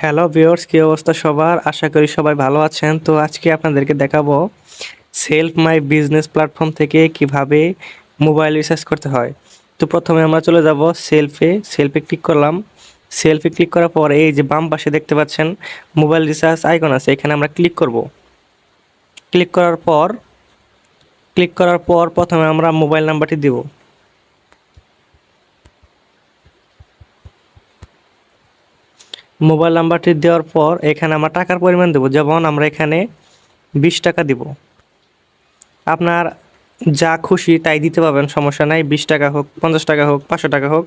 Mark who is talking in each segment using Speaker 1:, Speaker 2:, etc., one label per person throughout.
Speaker 1: Hello viewers, কি অবস্থা সবার? আশা করি সবাই ভালো আছেন। তো আজকে আপনাদেরকে দেখাবো সেলফ মাই বিজনেস প্ল্যাটফর্ম থেকে কিভাবে মোবাইল রিচার্জ করতে হয়। তো প্রথমে আমরা চলে যাব সেলফে ক্লিক করলাম। সেলফে ক্লিক করার পর এই যে বাম পাশে দেখতে পাচ্ছেন মোবাইল রিচার্জ আইকন আছে, এখানে আমরা ক্লিক করব। ক্লিক করার পর প্রথমে আমরা মোবাইল নাম্বারটি দেব। মোবাইল নাম্বারটি দেওয়ার পর এখানে আমরা টাকার পরিমাণ দেব, যেমন আমরা এখানে 20 টাকা দিব। আপনার যা খুশি তাই দিতে পারবেন, সমস্যা নাই। 20 টাকা হোক, 50 টাকা হোক, 500 টাকা হোক।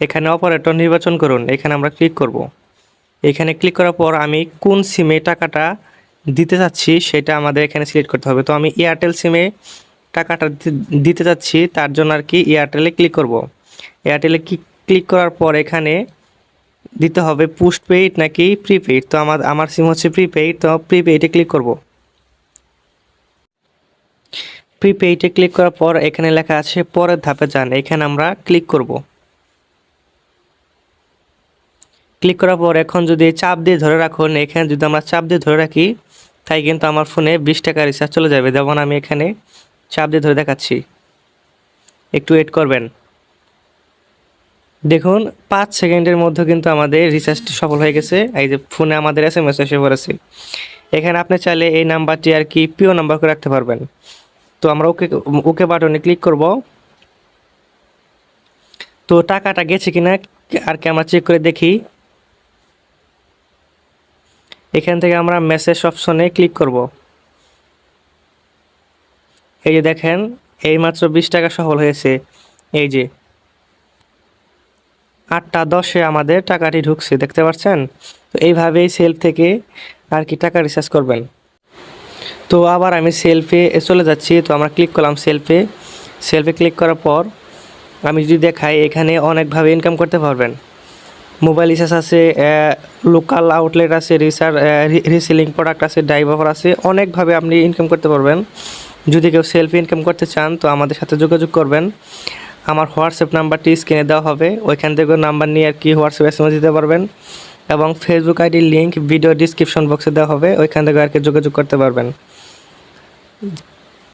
Speaker 1: এখানে অপারেটর নির্বাচন করুন, এখানে আমরা ক্লিক করব। এখানে ক্লিক করার পর আমি কোন সিমে টাকাটা দিতে চাচ্ছি সেটা আমাদের এখানে সিলেক্ট করতে হবে। তো আমি এয়ারটেল সিমে টাকাটা দিতে চাচ্ছি, তার জন্য আর কি এয়ারটেলে ক্লিক করব। এয়ারটেলে ক্লিক করার পর এখানে দিতে হবে পোস্ট পেইড নাকি প্রিপেইড। তো আমার সিম হচ্ছে প্রিপেইড, তো প্রিপেইডে ক্লিক করব। প্রিপেইডে ক্লিক করার পর এখানে লেখা আছে পরের ধাপে যান, এখানে আমরা ক্লিক করব। ক্লিক করার পর এখন যদি চাপ দিয়ে ধরে রাখুন, এখানে যদি আমরা চাপ দিয়ে ধরে রাখি তাই কিন্তু আমার ফোনে 20 টাকা রিচার্জ চলে যাবে। যেমন আমি এখানে চাপ দিয়ে ধরে দেখাচ্ছি, একটু ওয়েট করবেন। দেখুন 5 সেকেন্ডের মধ্যে কিন্তু আমাদের রিচার্জটি সফল হয়ে গেছে। এই যে ফোনে আমাদের SMS এসে পড়েছে। এখানে আপনি চাইলে এই নাম্বারটি আর কি পিও নাম্বার করে রাখতে পারবেন। তো আমরা ওকে বাটনে ক্লিক করব। তো টাকাটা গেছে কিনা আর কি আমরা চেক করে দেখি। এখান থেকে আমরা মেসেজ অপশনে ক্লিক করব। এই যে দেখেন এইমাত্র 20 টাকা সফল হয়েছে। এই যে 8টা 10-এ আমাদের টাকাটি ঢুকছে, দেখতে পাচ্ছেন। তো এইভাবেই সেলফ থেকে আর কি টাকা রিচার্জ করবেন। তো আবার আমি সেলফে চলে যাচ্ছি। তো আমরা ক্লিক করলাম সেলফে ক্লিক করার পর আমি যদি দেখাই, এখানে অনেকভাবে ইনকাম করতে পারবেন। মোবাইল রিচার্জ আছে, লোকাল আউটলেট আছে, রিসেলিং প্রোডাক্ট আছে, ড্রাইভার আছে, অনেকভাবে আপনি ইনকাম করতে পারবেন। যদি কেউ সেলফি ইনকাম করতে চান তো আমাদের সাথে যোগাযোগ করবেন। আমার হোয়াটসঅ্যাপ নাম্বারটি স্ক্রিনে দেওয়া হবে, ওইখান থেকে নাম্বার নিয়ে আর কি হোয়াটসঅ্যাপ SMS দিতে পারবেন। এবং ফেসবুক আইডির লিঙ্ক ভিডিও ডিসক্রিপশন বক্সে দেওয়া হবে, ওইখান থেকে আর কি যোগাযোগ করতে পারবেন।